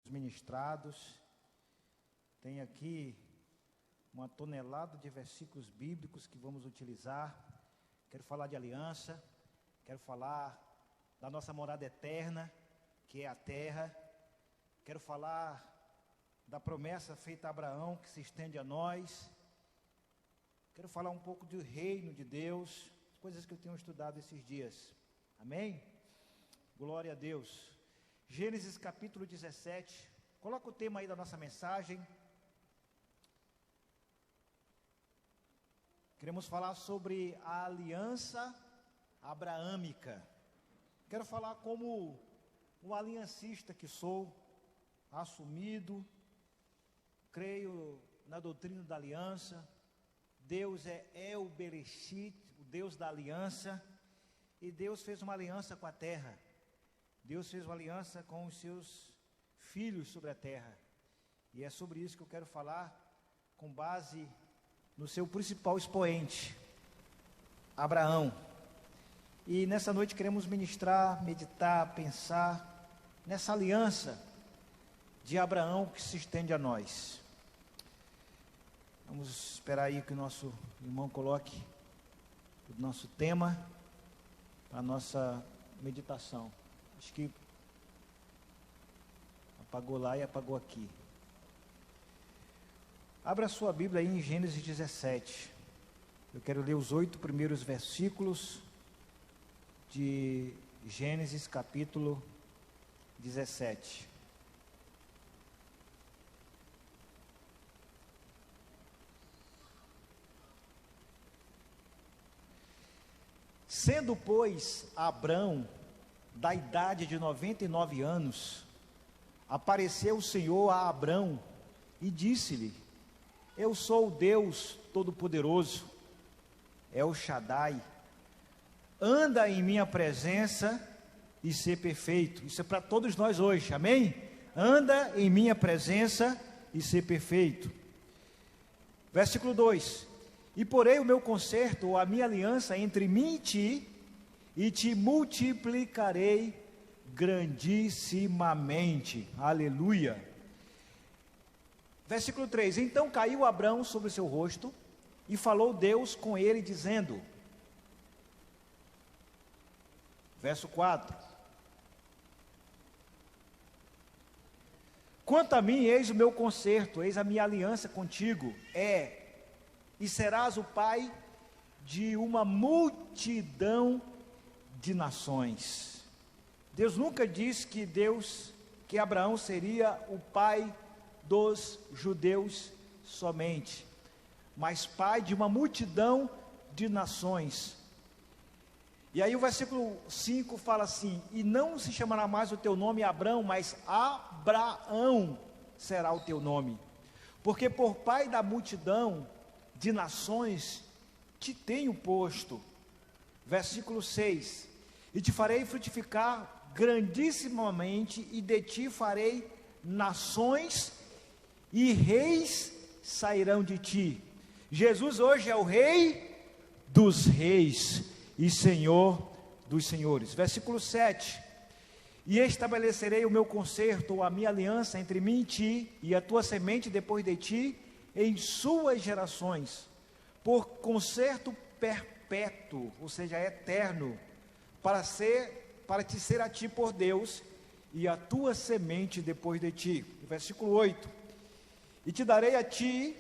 ministrados. Tem aqui uma tonelada de versículos bíblicos que vamos utilizar. Quero falar de aliança, quero falar da nossa morada eterna, que é a terra. Quero falar da promessa feita a Abraão, que se estende a nós. Quero falar um pouco do reino de Deus, coisas que eu tenho estudado esses dias. Amém? Glória a Deus. Gênesis capítulo 17. Coloca o tema aí da nossa mensagem. Queremos falar sobre a aliança abraâmica. Quero falar como um aliancista que sou, assumido, creio na doutrina da aliança. Deus é El Bereshit, o Deus da aliança, e Deus fez uma aliança com a terra. Deus fez uma aliança com os seus filhos sobre a terra, e é sobre isso que eu quero falar, com base no seu principal expoente, Abraão. E nessa noite queremos ministrar, meditar, pensar nessa aliança de Abraão que se estende a nós. Vamos esperar aí que o nosso irmão coloque o nosso tema para a nossa meditação. Acho que apagou lá e apagou aqui. Abra sua Bíblia aí em Gênesis 17. Eu quero ler os 8 primeiros versículos de Gênesis capítulo 17. Sendo, pois, Abrão da idade de 99 anos, apareceu o Senhor a Abrão e disse-lhe: Eu sou o Deus Todo-Poderoso, El Shaddai, anda em minha presença e ser perfeito. Isso é para todos nós hoje, amém? Anda em minha presença e ser perfeito. Versículo 2: E porei o meu concerto, ou a minha aliança entre mim e te multiplicarei grandissimamente. Aleluia. Versículo 3: Então caiu Abrão sobre o seu rosto, e falou Deus com ele, dizendo, verso 4: Quanto a mim, eis o meu concerto, eis a minha aliança contigo, e serás o pai de uma multidão de nações. Deus nunca disse que Abraão seria o pai dos judeus somente, mas pai de uma multidão de nações. E aí o versículo 5 fala assim: E não se chamará mais o teu nome Abrão, mas Abraão será o teu nome, porque por pai da multidão de nações te tenho posto. Versículo 6: E te farei frutificar grandissimamente, e de ti farei nações, e reis sairão de ti. Jesus hoje é o Rei dos reis e Senhor dos senhores. Versículo 7: E estabelecerei o meu concerto, ou a minha aliança entre mim e ti, e a tua semente depois de ti, em suas gerações, por concerto perpétuo, ou seja, eterno, para te ser a ti por Deus, e a tua semente depois de ti. Versículo 8: E te darei a ti,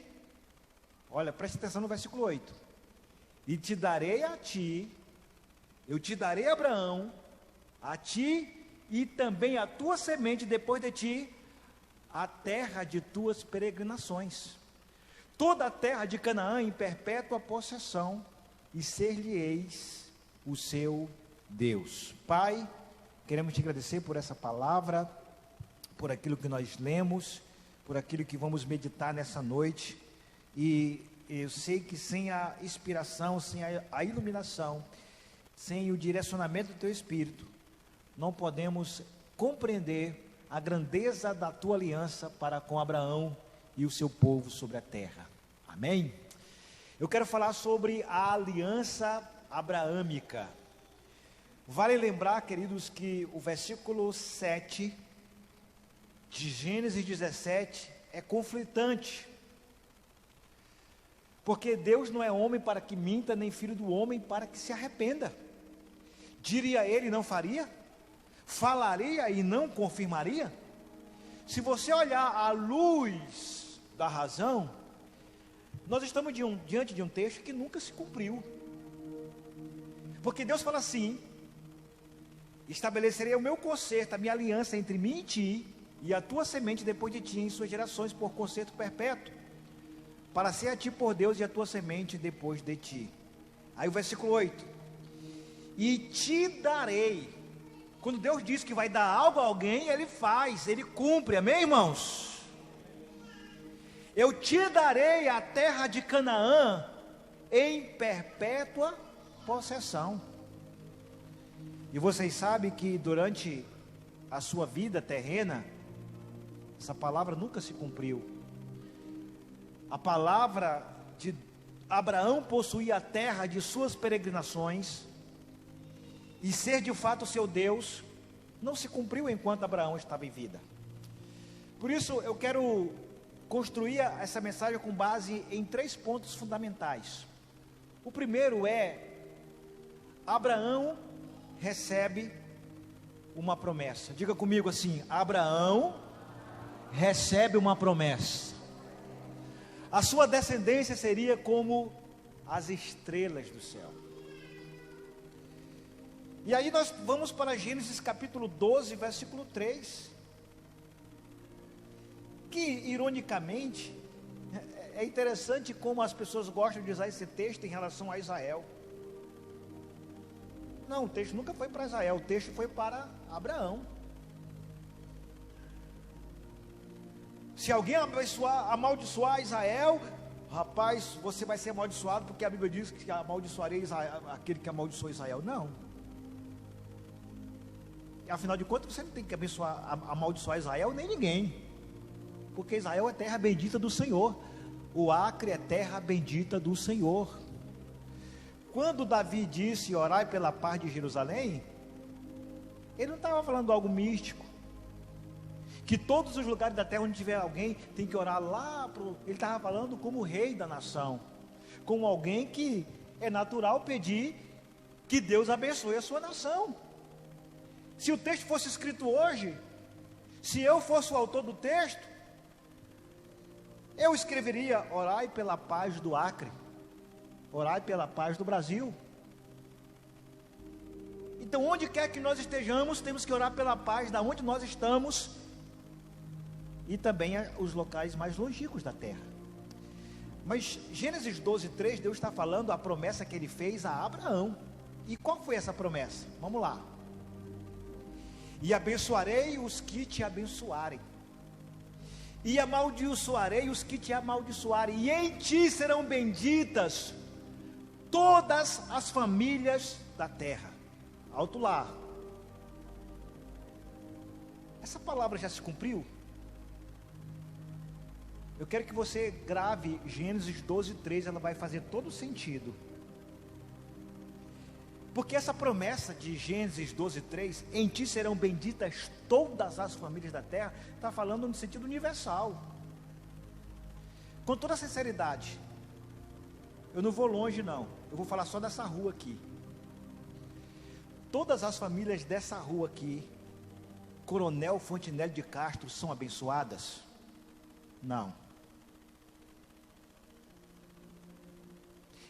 olha, preste atenção no versículo 8, e te darei a ti, eu te darei a Abraão, a ti e também a tua semente depois de ti, a terra de tuas peregrinações, toda a terra de Canaã em perpétua possessão, e ser-lhe-eis o seu Deus. Pai, queremos te agradecer por essa palavra, por aquilo que nós lemos, por aquilo que vamos meditar nessa noite, e eu sei que sem a inspiração, sem a iluminação, sem o direcionamento do teu Espírito, não podemos compreender a grandeza da tua aliança para com Abraão e o seu povo sobre a terra. Amém? Eu quero falar sobre a aliança abraâmica. Vale lembrar, queridos, que o versículo 7 de Gênesis 17 é conflitante. Porque Deus não é homem para que minta, nem filho do homem para que se arrependa. Diria ele e não faria? Falaria e não confirmaria? Se você olhar à luz da razão, nós estamos diante de um texto que nunca se cumpriu. Porque Deus fala assim: estabelecerei o meu concerto, a minha aliança entre mim e ti, e a tua semente depois de ti, em suas gerações, por concerto perpétuo, para ser a ti por Deus e a tua semente depois de ti. Aí o versículo 8: e te darei. Quando Deus diz que vai dar algo a alguém, Ele faz, Ele cumpre, amém, irmãos? Eu te darei a terra de Canaã em perpétua possessão. E vocês sabem que durante a sua vida terrena, essa palavra nunca se cumpriu. A palavra de Abraão possuir a terra de suas peregrinações e ser de fato seu Deus, não se cumpriu enquanto Abraão estava em vida. Por isso eu quero construir essa mensagem com base em 3 pontos fundamentais. O primeiro é: Abraão recebe uma promessa. Diga comigo assim: Abraão recebe uma promessa. A sua descendência seria como as estrelas do céu. E aí nós vamos para Gênesis capítulo 12, versículo 3. Que, ironicamente, é interessante como as pessoas gostam de usar esse texto em relação a Israel. Não, o texto nunca foi para Israel, o texto foi para Abraão. Se alguém amaldiçoar Israel, rapaz, você vai ser amaldiçoado, porque a Bíblia diz que amaldiçoarei aquele que amaldiçoou Israel. Não. Afinal de contas, você não tem que amaldiçoar Israel nem ninguém, porque Israel é terra bendita do Senhor. O Acre é terra bendita do Senhor. Quando Davi disse: orai pela paz de Jerusalém, ele não estava falando algo místico, que todos os lugares da terra onde tiver alguém tem que orar lá ele estava falando como rei da nação, como alguém que é natural pedir que Deus abençoe a sua nação. Se o texto fosse escrito hoje, se eu fosse o autor do texto, eu escreveria: orai pela paz do Acre, orai pela paz do Brasil. Então, onde quer que nós estejamos, temos que orar pela paz da onde nós estamos, e também os locais mais longínquos da terra. Mas Gênesis 12, 3, Deus está falando a promessa que Ele fez a Abraão. E qual foi essa promessa? Vamos lá. E abençoarei os que te abençoarem, e amaldiçoarei os que te amaldiçoarem, e em ti serão benditas todas as famílias da terra. Alto lá. Essa palavra já se cumpriu? Eu quero que você grave Gênesis 12, 3, ela vai fazer todo sentido. Porque essa promessa de Gênesis 12, 3, em ti serão benditas todas as famílias da terra, está falando no sentido universal. Com toda sinceridade, eu não vou longe não, eu vou falar só dessa rua aqui. Todas as famílias dessa rua aqui, Coronel Fontinelli de Castro, são abençoadas? Não.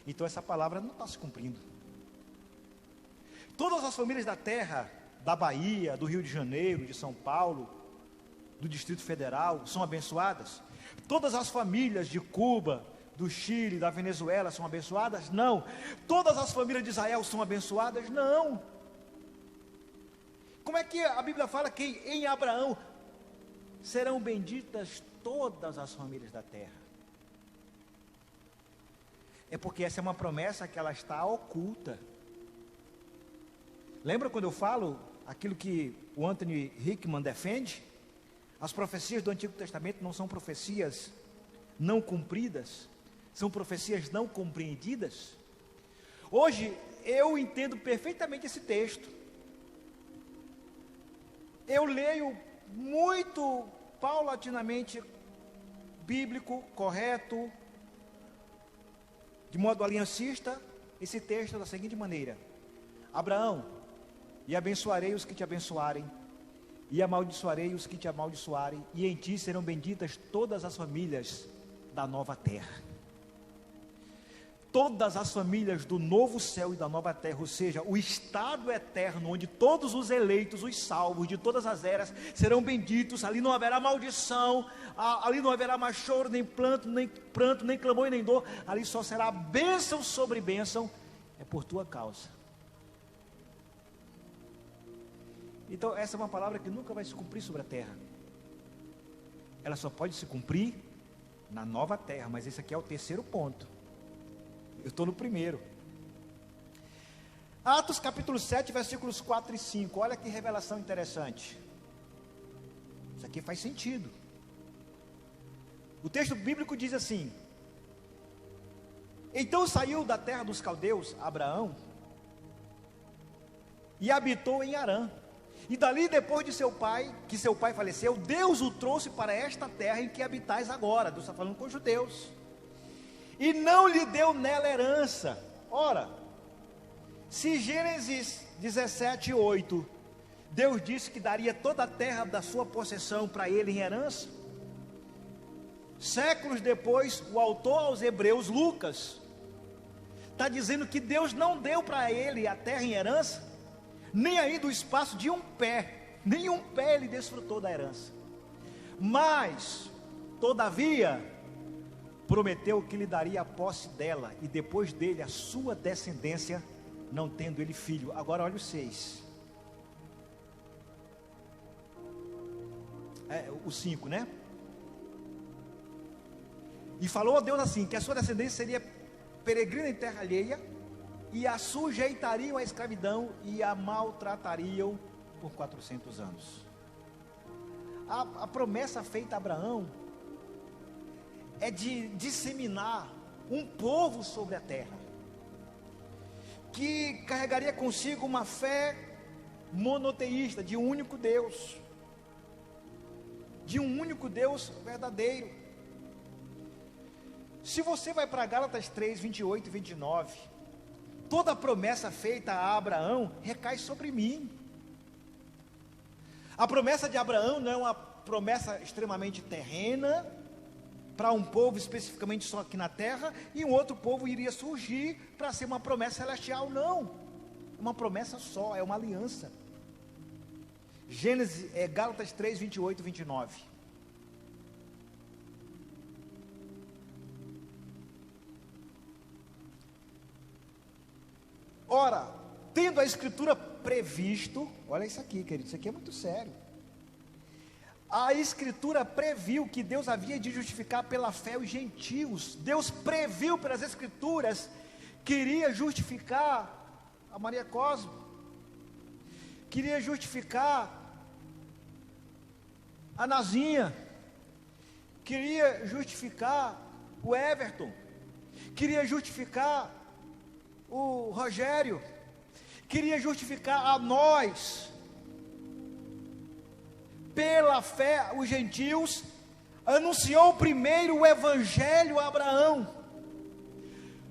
Então essa palavra não está se cumprindo. Todas as famílias da terra, da Bahia, do Rio de Janeiro, de São Paulo, do Distrito Federal, são abençoadas? Todas as famílias de Cuba, do Chile, da Venezuela são abençoadas? Não. Todas as famílias de Israel são abençoadas? Não. Como é que a Bíblia fala que em Abraão serão benditas todas as famílias da terra? É porque essa é uma promessa que ela está oculta. Lembra quando eu falo aquilo que o Anthony Hickman defende? As profecias do Antigo Testamento não são profecias não cumpridas, são profecias não compreendidas. Hoje eu entendo perfeitamente esse texto. Eu leio muito paulatinamente bíblico, correto, de modo aliancista, esse texto da seguinte maneira: Abraão, e abençoarei os que te abençoarem, e amaldiçoarei os que te amaldiçoarem, e em ti serão benditas todas as famílias da nova terra. Todas as famílias do novo céu e da nova terra, ou seja, o estado eterno, onde todos os eleitos, os salvos de todas as eras serão benditos. Ali não haverá maldição, ali não haverá mais choro, nem pranto, nem clamor e nem dor. Ali só será bênção sobre bênção, é por tua causa. Então essa é uma palavra que nunca vai se cumprir sobre a terra. Ela só pode se cumprir na nova terra, mas esse aqui é o terceiro ponto. Eu estou no primeiro. Atos capítulo 7, versículos 4 e 5. Olha que revelação interessante. Isso aqui faz sentido. O texto bíblico diz assim: então saiu da terra dos caldeus Abraão e habitou em Harã. E dali, depois de seu pai faleceu, Deus o trouxe para esta terra em que habitais agora. Deus está falando com os judeus. E não lhe deu nela herança. Ora, se Gênesis 17, 8, Deus disse que daria toda a terra da sua possessão para ele em herança, séculos depois, o autor aos Hebreus, Lucas, está dizendo que Deus não deu para ele a terra em herança, nem aí do espaço de um pé, nem um pé ele desfrutou da herança, mas, todavia, prometeu que lhe daria a posse dela, e depois dele a sua descendência, não tendo ele filho. Agora olha o 6, o 5, né? E falou a Deus assim, que a sua descendência seria peregrina em terra alheia, e a sujeitariam à escravidão, e a maltratariam por 400 anos. A promessa feita a Abraão é de disseminar um povo sobre a terra, que carregaria consigo uma fé monoteísta, de um único Deus verdadeiro. Se você vai para Gálatas 3, 28 e 29, toda a promessa feita a Abraão recai sobre mim. A promessa de Abraão não é uma promessa extremamente terrena, para um povo especificamente só aqui na terra, e um outro povo iria surgir para ser uma promessa celestial. Não, é uma promessa só, é uma aliança. Gálatas 3, 28 e 29. Ora, tendo a escritura previsto, olha isso aqui, querido, isso aqui é muito sério. A escritura previu que Deus havia de justificar pela fé os gentios. Deus previu pelas escrituras que iria justificar a Maria Cosmo, queria justificar a Nazinha, queria justificar o Everton, queria justificar o Rogério, queria justificar a nós. Pela fé, os gentios, anunciou primeiro o evangelho a Abraão.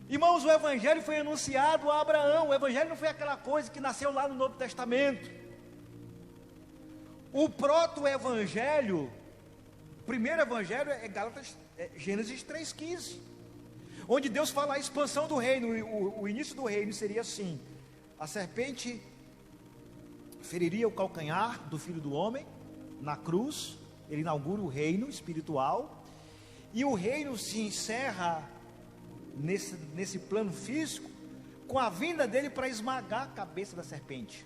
Irmãos, o evangelho foi anunciado a Abraão. O evangelho não foi aquela coisa que nasceu lá no Novo Testamento. O proto-evangelho, o primeiro evangelho é Gênesis 3,15, onde Deus fala a expansão do reino. O início do reino seria assim: a serpente feriria o calcanhar do Filho do Homem na cruz, ele inaugura o reino espiritual, e o reino se encerra nesse plano físico, com a vinda dele para esmagar a cabeça da serpente.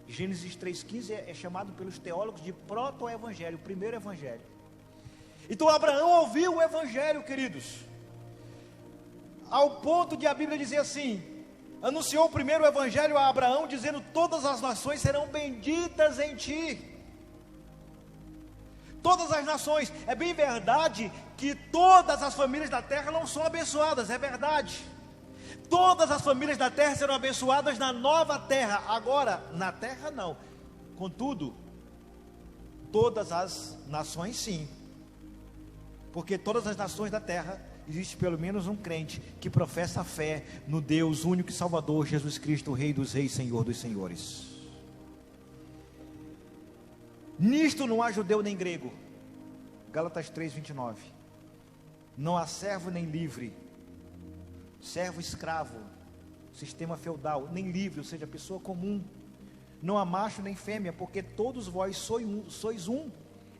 Gênesis 3,15 é chamado pelos teólogos de proto-evangelho, o primeiro evangelho. Então Abraão ouviu o evangelho, queridos, ao ponto de a Bíblia dizer assim: anunciou o primeiro evangelho a Abraão, dizendo: todas as nações serão benditas em ti. Todas as nações. É bem verdade que todas as famílias da terra não são abençoadas, é verdade. Todas as famílias da terra serão abençoadas na nova terra. Agora, na terra não. Contudo, Todas as nações, sim, porque todas as nações da terra, existe pelo menos um crente que professa a fé no Deus único e Salvador, Jesus Cristo, Rei dos Reis, Senhor dos Senhores. Nisto não há judeu nem grego, Gálatas 3:29. Não há servo nem livre, servo escravo, sistema feudal, nem livre, ou seja, pessoa comum. Não há macho nem fêmea, porque todos vós sois um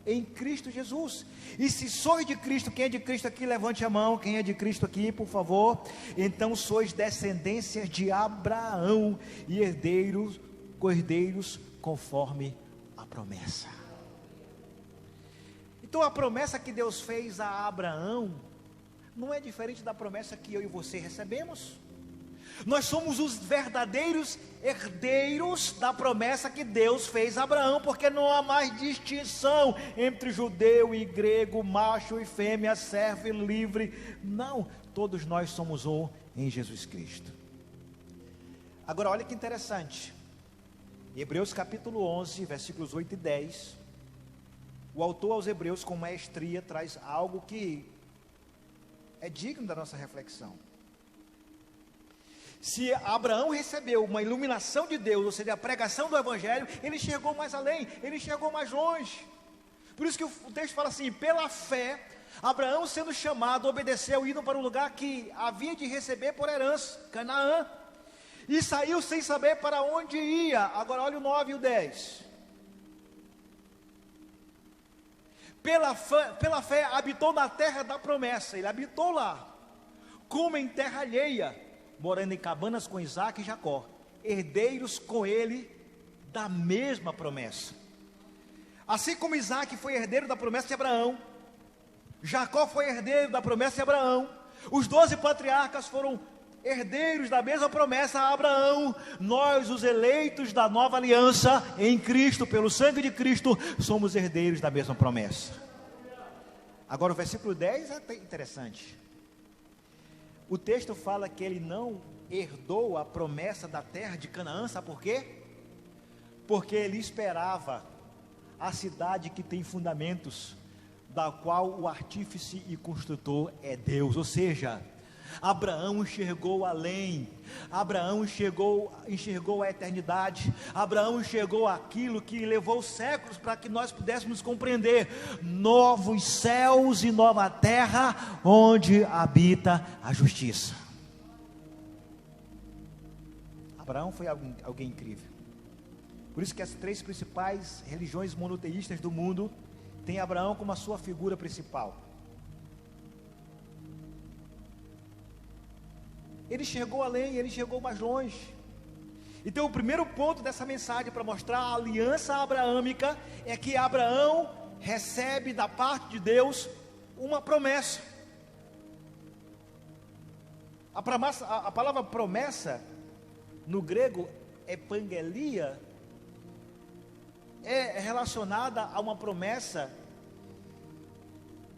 em Cristo Jesus. E se sois de Cristo, quem é de Cristo aqui, levante a mão. Quem é de Cristo aqui, por favor? Então sois descendências de Abraão e herdeiros conforme a promessa. Então a promessa que Deus fez a Abraão não é diferente da promessa que eu e você recebemos. Nós somos os verdadeiros herdeiros da promessa que Deus fez a Abraão, porque não há mais distinção entre judeu e grego, macho e fêmea, servo e livre. Não, todos nós somos um em Jesus Cristo. Agora olha que interessante, Hebreus capítulo 11, versículos 8 e 10, o autor aos Hebreus com maestria traz algo que é digno da nossa reflexão. Se Abraão recebeu uma iluminação de Deus, ou seja, a pregação do Evangelho, ele chegou mais além, ele chegou mais longe. Por isso que o texto fala assim: pela fé, Abraão sendo chamado, obedeceu, indo para o lugar que havia de receber por herança, Canaã, e saiu sem saber para onde ia. Agora olha o 9 e o 10. Pela fé habitou na terra da promessa, ele habitou lá, como em terra alheia, morando em cabanas com Isaac e Jacó, herdeiros com ele da mesma promessa. Assim como Isaac foi herdeiro da promessa de Abraão, Jacó foi herdeiro da promessa de Abraão, os 12 patriarcas foram herdeiros da mesma promessa a Abraão. Nós, os eleitos da nova aliança em Cristo, pelo sangue de Cristo, somos herdeiros da mesma promessa. Agora o versículo 10 é interessante. O texto fala que ele não herdou a promessa da terra de Canaã. Sabe por quê? Porque ele esperava a cidade que tem fundamentos, da qual o artífice e construtor é Deus. Ou seja, Abraão enxergou além, Abraão enxergou a eternidade, Abraão enxergou aquilo que levou séculos para que nós pudéssemos compreender: novos céus e nova terra, onde habita a justiça. Abraão foi alguém incrível. Por isso que as 3 principais religiões monoteístas do mundo têm Abraão como a sua figura principal. Ele chegou além, ele chegou mais longe. Então o primeiro ponto dessa mensagem, para mostrar a aliança abraâmica, é que Abraão recebe da parte de Deus uma promessa. A palavra promessa no grego, epangelia, é relacionada a uma promessa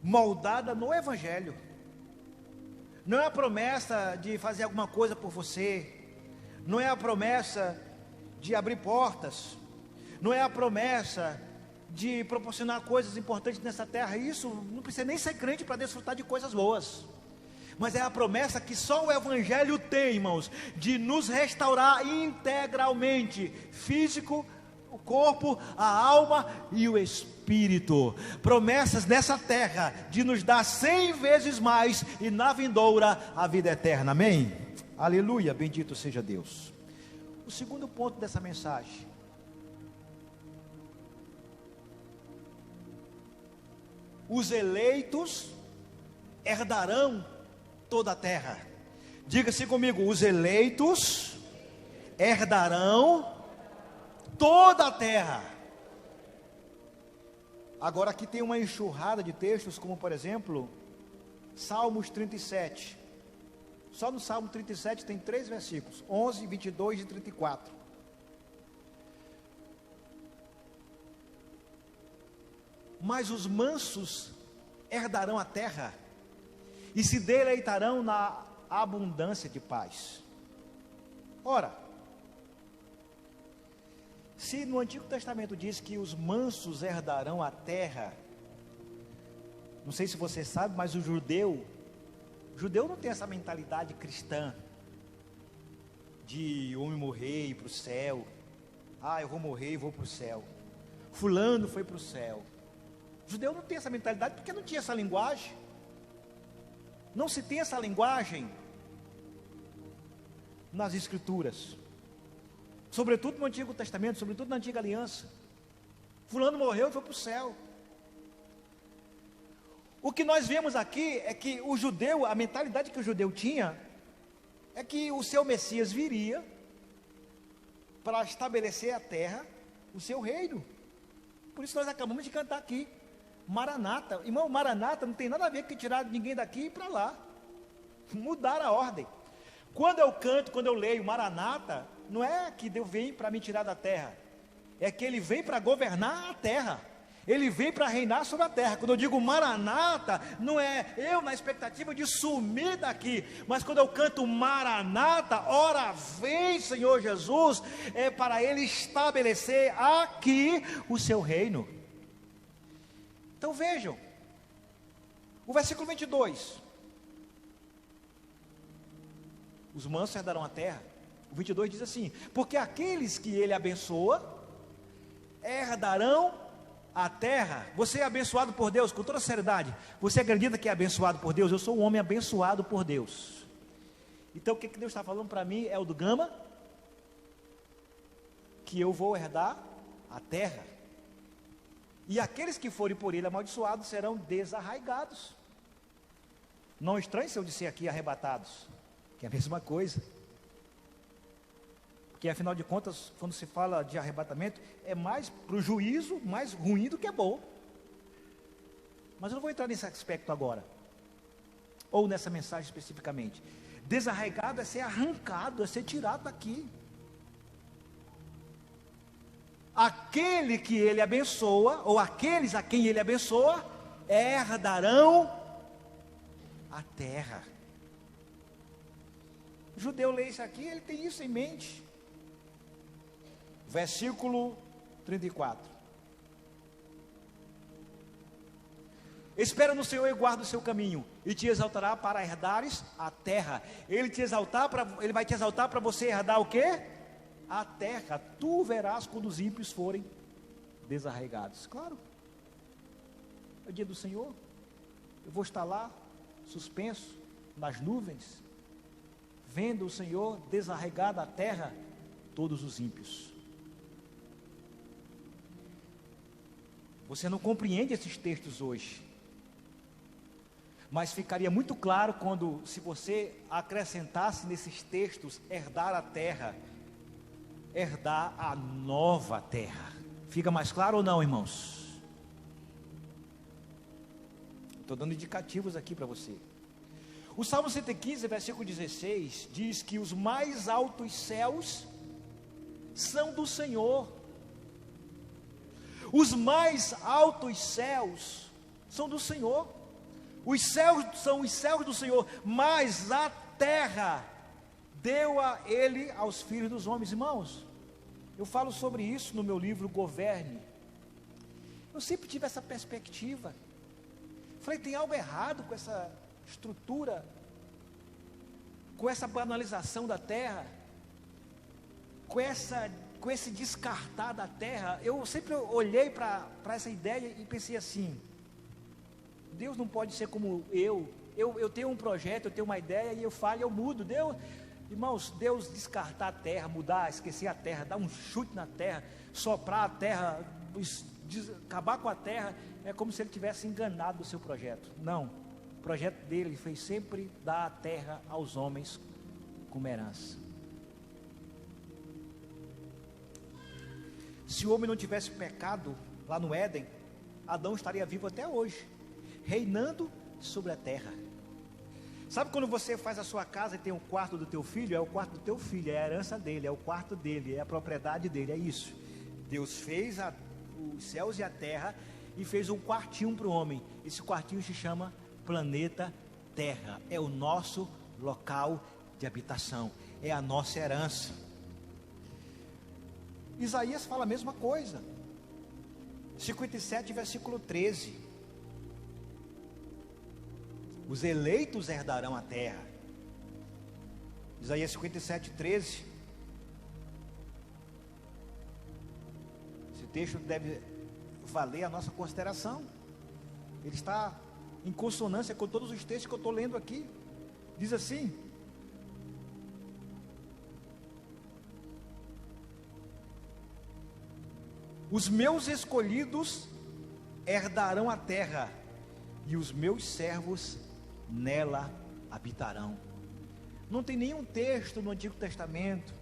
moldada no Evangelho. Não é a promessa de fazer alguma coisa por você, não é a promessa de abrir portas, não é a promessa de proporcionar coisas importantes nessa terra. Isso não precisa nem ser crente para desfrutar de coisas boas, mas é a promessa que só o Evangelho tem, irmãos, de nos restaurar integralmente, físico, o corpo, a alma e o espírito. Promessas nessa terra de nos dar 100 vezes mais, e na vindoura a vida eterna. Amém? Aleluia, bendito seja Deus. O segundo ponto dessa mensagem: os eleitos herdarão toda a terra. Diga-se comigo: os eleitos herdarão toda a terra. Agora aqui tem uma enxurrada de textos, como por exemplo, Salmos 37. Só no Salmo 37 tem 3 versículos, 11, 22 e 34. Mas os mansos herdarão a terra e se deleitarão na abundância de paz. Ora, Se no Antigo Testamento diz que os mansos herdarão a terra, não sei se você sabe, mas o judeu não tem essa mentalidade cristã, de homem morrer e ir para o céu. Eu vou morrer e vou para o céu. Fulano foi para o céu. O judeu não tem essa mentalidade, porque não tinha essa linguagem. Não se tem essa linguagem nas Escrituras, sobretudo no Antigo Testamento, sobretudo na Antiga Aliança. Fulano morreu e foi para o céu. O que nós vemos aqui é que o judeu, a mentalidade que o judeu tinha, é que o seu Messias viria para estabelecer a terra, o seu reino. Por isso nós acabamos de cantar aqui, Maranata. Irmão, Maranata não tem nada a ver com tirar ninguém daqui e para lá, mudar a ordem. Quando eu canto, quando eu leio Maranata, não é que Deus vem para me tirar da terra, é que Ele vem para governar a terra, Ele vem para reinar sobre a terra. Quando eu digo Maranata, não é eu na expectativa de sumir daqui, mas quando eu canto Maranata, ora vem Senhor Jesus, é para Ele estabelecer aqui o seu reino. Então vejam, o versículo 22, os mansos herdarão a terra. O 22 diz assim: porque aqueles que Ele abençoa, herdarão a terra. Você é abençoado por Deus, com toda seriedade, você acredita que é abençoado por Deus? Eu sou um homem abençoado por Deus. Então o que Deus está falando para mim é o do Gama, que eu vou herdar a terra, e aqueles que forem por Ele amaldiçoados serão desarraigados. Não estranhe se eu disser aqui arrebatados, que é a mesma coisa, porque afinal de contas, quando se fala de arrebatamento, é mais para o juízo, mais ruim do que é bom. Mas eu não vou entrar nesse aspecto agora, ou nessa mensagem especificamente. Desarraigado é ser arrancado, é ser tirado daqui. Aquele que Ele abençoa, ou aqueles a quem Ele abençoa, herdarão a terra. O judeu lê isso aqui, ele tem isso em mente. Versículo 34. Espera no Senhor e guarda o seu caminho, e te exaltará para herdares a terra. Ele vai te exaltar para você herdar o quê? A terra. Tu verás quando os ímpios forem desarraigados. Claro, é o dia do Senhor. Eu vou estar lá, suspenso, nas nuvens, vendo o Senhor desarraigar da terra todos os ímpios. Você não compreende esses textos hoje, mas ficaria muito claro se você acrescentasse nesses textos herdar a terra, herdar a nova terra. Fica mais claro ou não, irmãos? Estou dando indicativos aqui para você. O Salmo 115, versículo 16, diz que os mais altos céus são do Senhor. Os mais altos céus são do Senhor. Os céus são os céus do Senhor, mas a terra deu a Ele aos filhos dos homens. Irmãos, eu falo sobre isso no meu livro Governe. Eu sempre tive essa perspectiva. Falei, tem algo errado com essa estrutura, com essa banalização da terra, com esse descartar da terra. Eu sempre olhei para essa ideia e pensei assim: Deus não pode ser como eu tenho um projeto, eu tenho uma ideia e eu falho, eu mudo. Irmãos, Deus descartar a terra, mudar, esquecer a terra, dar um chute na terra, soprar a terra, acabar com a terra, é como se Ele tivesse enganado o seu projeto. Não, o projeto dele foi sempre dar a terra aos homens como herança. Se o homem não tivesse pecado lá no Éden, Adão estaria vivo até hoje, reinando sobre a terra. Sabe quando você faz a sua casa e tem um quarto do teu filho? É o quarto do teu filho, é a herança dele, é o quarto dele, é a propriedade dele, é isso. Deus fez os céus e a terra e fez um quartinho para o homem. Esse quartinho se chama planeta Terra, é o nosso local de habitação, é a nossa herança. Isaías fala a mesma coisa. 57, versículo 13. Os eleitos herdarão a terra. Isaías 57, 13. Esse texto deve valer a nossa consideração. Ele está em consonância com todos os textos que eu estou lendo aqui. Diz assim: os meus escolhidos herdarão a terra, e os meus servos nela habitarão. Não tem nenhum texto no Antigo Testamento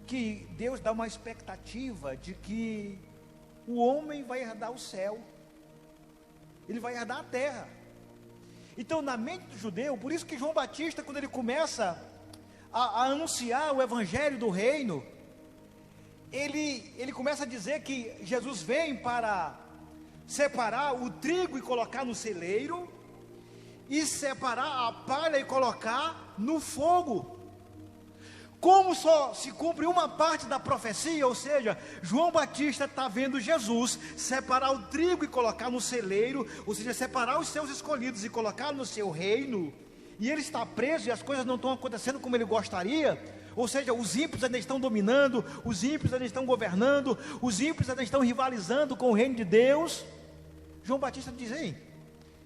que Deus dá uma expectativa de que o homem vai herdar o céu, ele vai herdar a terra. Então, na mente do judeu, por isso que João Batista, quando ele começa a anunciar o evangelho do reino, ele começa a dizer que Jesus vem para separar o trigo e colocar no celeiro, e separar a palha e colocar no fogo. Como só se cumpre uma parte da profecia, ou seja, João Batista está vendo Jesus separar o trigo e colocar no celeiro, ou seja, separar os seus escolhidos e colocar no seu reino, e ele está preso e as coisas não estão acontecendo como ele gostaria. Ou seja, os ímpios ainda estão dominando, os ímpios ainda estão governando, os ímpios ainda estão rivalizando com o reino de Deus. João Batista diz: ei,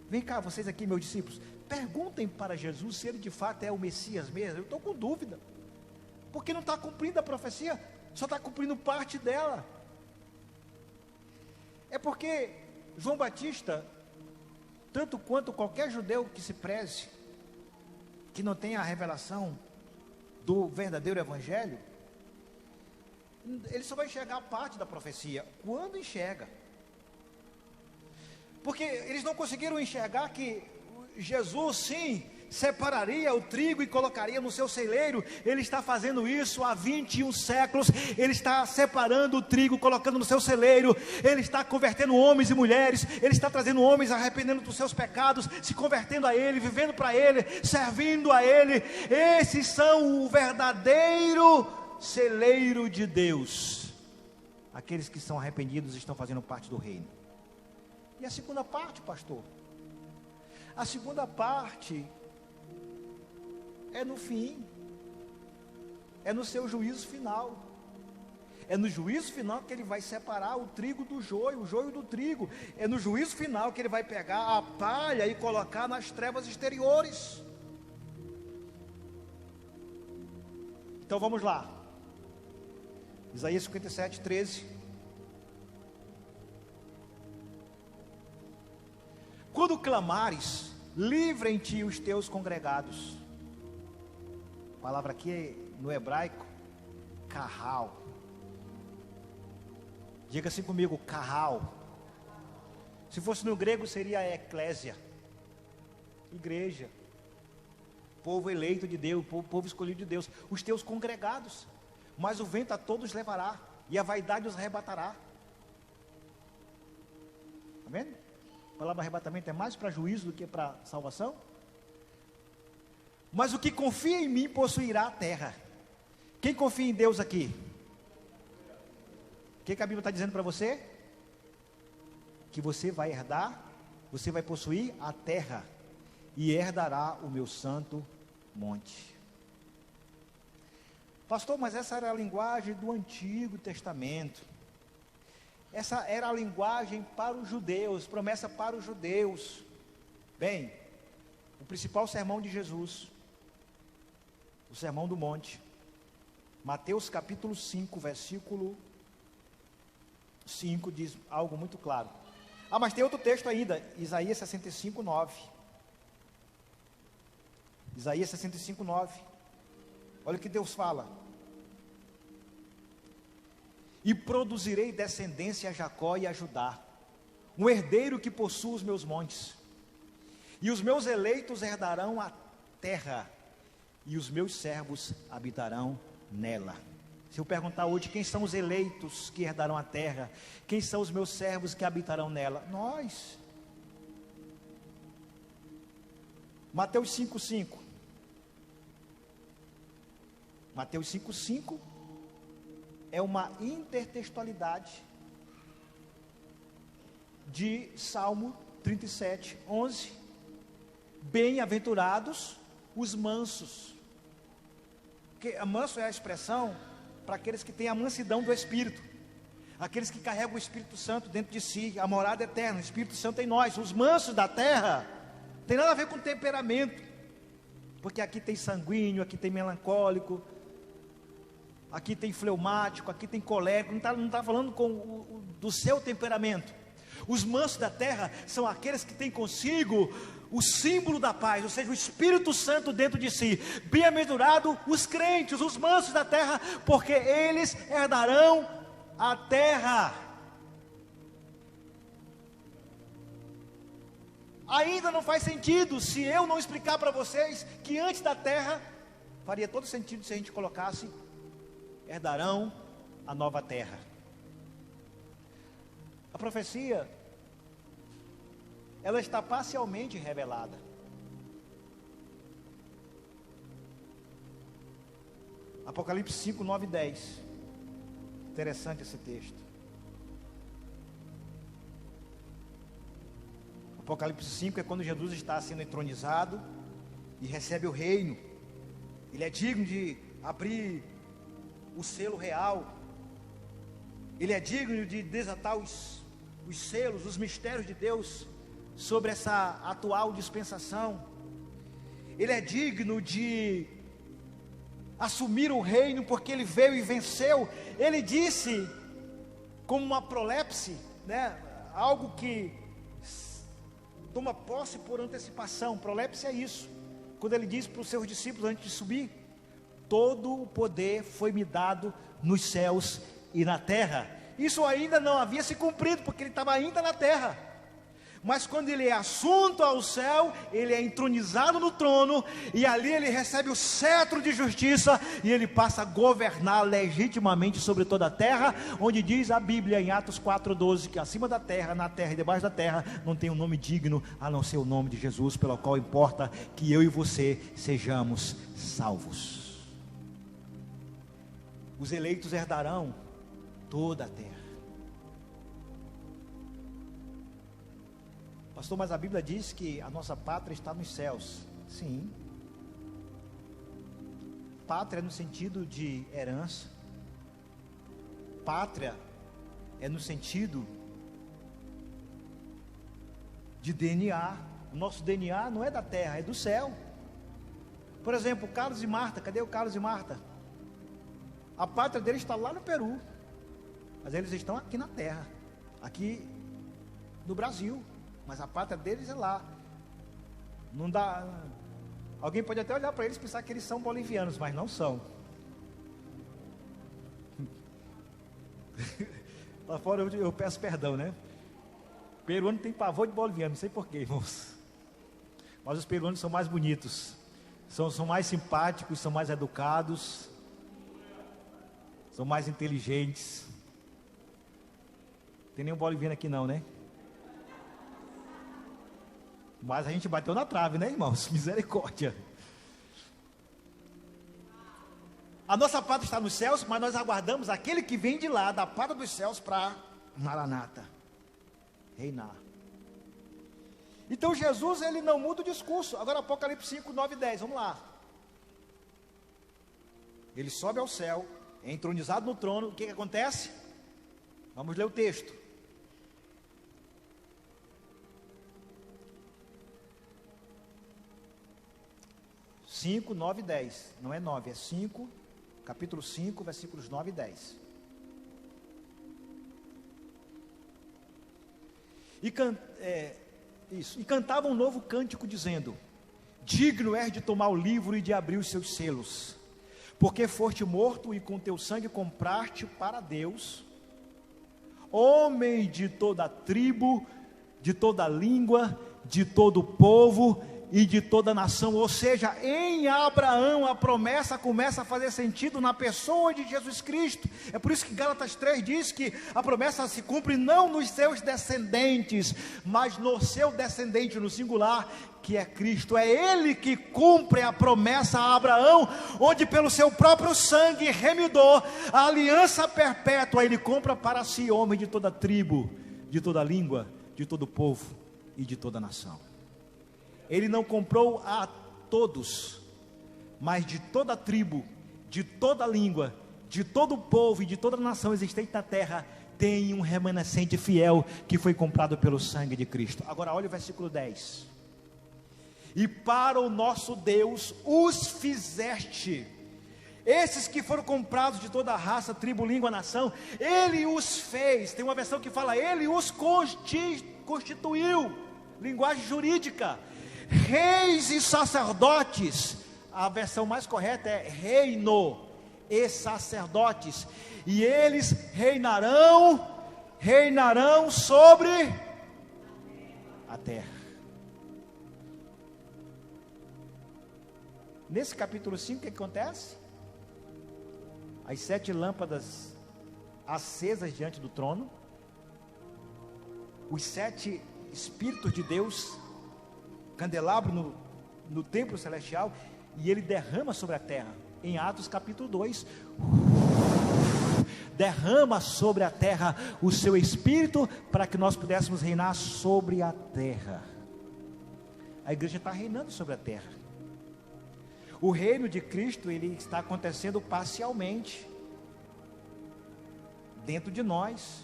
vem cá, vocês aqui, meus discípulos, perguntem para Jesus se ele de fato é o Messias mesmo. Eu estou com dúvida, porque não está cumprindo a profecia, só está cumprindo parte dela. É porque João Batista, tanto quanto qualquer judeu que se preze, que não tenha a revelação do verdadeiro evangelho, ele só vai enxergar parte da profecia, quando enxerga. Porque eles não conseguiram enxergar que Jesus sim separaria o trigo e colocaria no seu celeiro. Ele está fazendo isso há 21 séculos. Ele está separando o trigo, colocando no seu celeiro. Ele está convertendo homens e mulheres. Ele está trazendo homens arrependendo dos seus pecados, se convertendo a Ele, vivendo para Ele, servindo a Ele. Esses são o verdadeiro celeiro de Deus. Aqueles que são arrependidos estão fazendo parte do reino. E a segunda parte, pastor? A segunda parte é no fim, é no seu juízo final. É no juízo final que ele vai separar o trigo do joio, o joio do trigo. É no juízo final que ele vai pegar a palha e colocar nas trevas exteriores. Então vamos lá. Isaías 57, 13. Quando clamares, livrem-te os teus congregados. A palavra aqui no hebraico, carral. Diga assim comigo, carral. Se fosse no grego seria eclésia, igreja, povo eleito de Deus, povo escolhido de Deus. Os teus congregados. Mas o vento a todos levará, e a vaidade os arrebatará. Está vendo? A palavra arrebatamento é mais para juízo do que para salvação. Mas o que confia em mim possuirá a terra. Quem confia em Deus aqui? O que a Bíblia está dizendo para você? Que você vai herdar, você vai possuir a terra, e herdará o meu santo monte. Pastor, mas essa era a linguagem do Antigo Testamento. Essa era a linguagem para os judeus, promessa para os judeus. Bem, o principal sermão de Jesus, o Sermão do Monte, Mateus capítulo 5, versículo 5, diz algo muito claro. Ah, mas tem outro texto ainda, Isaías 65, 9. Isaías 65, 9. Olha o que Deus fala. E produzirei descendência a Jacó e a Judá, um herdeiro que possua os meus montes, e os meus eleitos herdarão a terra, e os meus servos habitarão nela. Se eu perguntar hoje, quem são os eleitos que herdarão a terra? Quem são os meus servos que habitarão nela? Nós. Mateus 5,5. Mateus 5,5. é uma intertextualidade de Salmo 37, 11. Bem-aventurados os mansos. Porque manso é a expressão para aqueles que têm a mansidão do Espírito, aqueles que carregam o Espírito Santo dentro de si, a morada eterna, o Espírito Santo em nós. Os mansos da terra tem nada a ver com temperamento, porque aqui tem sanguíneo, aqui tem melancólico, aqui tem fleumático, aqui tem colérico. Não está falando do seu temperamento. Os mansos da terra são aqueles que têm consigo o símbolo da paz, ou seja, o Espírito Santo dentro de si. Bem-aventurado os crentes, os mansos da terra, porque eles herdarão a terra. Ainda não faz sentido se eu não explicar para vocês que antes da terra, faria todo sentido se a gente colocasse: herdarão a nova terra. A profecia, ela está parcialmente revelada. Apocalipse 5, 9 e 10. Interessante esse texto. Apocalipse 5 é quando Jesus está sendo entronizado e recebe o reino. Ele é digno de abrir o selo real. Ele é digno de desatar os selos, os mistérios de Deus sobre essa atual dispensação. Ele é digno de assumir o reino, porque ele veio e venceu. Ele disse, como uma prolepse, né, algo que toma posse por antecipação. Prolepse é isso, quando ele diz para os seus discípulos antes de subir: todo o poder foi me dado nos céus e na terra. Isso ainda não havia se cumprido, porque ele estava ainda na terra. Mas quando ele é assunto ao céu, ele é entronizado no trono, e ali ele recebe o cetro de justiça, e ele passa a governar legitimamente sobre toda a terra, onde diz a Bíblia em Atos 4,12, que acima da terra, na terra e debaixo da terra, não tem um nome digno, a não ser o nome de Jesus, pelo qual importa que eu e você sejamos salvos. Os eleitos herdarão toda a terra. Pastor, mas a Bíblia diz que a nossa pátria está nos céus. Sim. Pátria no sentido de herança. Pátria é no sentido de DNA. O nosso DNA não é da terra, é do céu. Por exemplo, Carlos e Marta. Cadê o Carlos e Marta? A pátria deles está lá no Peru, mas eles estão aqui na terra, aqui no Brasil. Mas a pátria deles é lá. Não dá. Alguém pode até olhar para eles e pensar que eles são bolivianos, mas não são. Lá fora eu peço perdão, né? Peruano tem pavor de boliviano, não sei porquê, irmãos. Mas os peruanos são mais bonitos, são mais simpáticos, são mais educados, são mais inteligentes. Tem nenhum boliviano aqui não, né? Mas a gente bateu na trave, né, irmãos? Misericórdia. A nossa pátria está nos céus, mas nós aguardamos aquele que vem de lá, da pátria dos céus, para Maranata, reinar. Então Jesus, ele não muda o discurso. Agora Apocalipse 5, 9 e 10, vamos lá. Ele sobe ao céu, é entronizado no trono. O que acontece? Vamos ler o texto. 5, 9 e 10, não é 9, é 5, capítulo 5, versículos 9 e 10. E cantava um novo cântico dizendo: digno és de tomar o livro e de abrir os seus selos, porque foste morto e com teu sangue compraste para Deus homem de toda tribo, de toda língua, de todo povo e de toda nação. Ou seja, em Abraão a promessa começa a fazer sentido na pessoa de Jesus Cristo. É por isso que Gálatas 3 diz que a promessa se cumpre não nos seus descendentes, mas no seu descendente, no singular, que é Cristo. É Ele que cumpre a promessa a Abraão, onde pelo seu próprio sangue remidor, a aliança perpétua, Ele compra para si homem de toda tribo, de toda língua, de todo povo e de toda nação. Ele não comprou a todos, mas de toda tribo, de toda língua, de todo povo e de toda nação existente na terra, tem um remanescente fiel que foi comprado pelo sangue de Cristo. Agora olha o versículo 10. E para o nosso Deus os fizeste. Esses que foram comprados de toda a raça, tribo, língua, nação, Ele os fez. Tem uma versão que fala, Ele os constituiu. Linguagem jurídica. Reis e sacerdotes. A versão mais correta é reino e sacerdotes. E eles reinarão sobre a terra. Nesse capítulo 5, o que acontece? As 7 lâmpadas acesas diante do trono, os 7 Espíritos de Deus, candelabro no templo celestial, e Ele derrama sobre a terra. Em Atos capítulo 2, derrama sobre a terra o seu Espírito, para que nós pudéssemos reinar sobre a terra. A igreja está reinando sobre a terra. O reino de Cristo, ele está acontecendo parcialmente dentro de nós.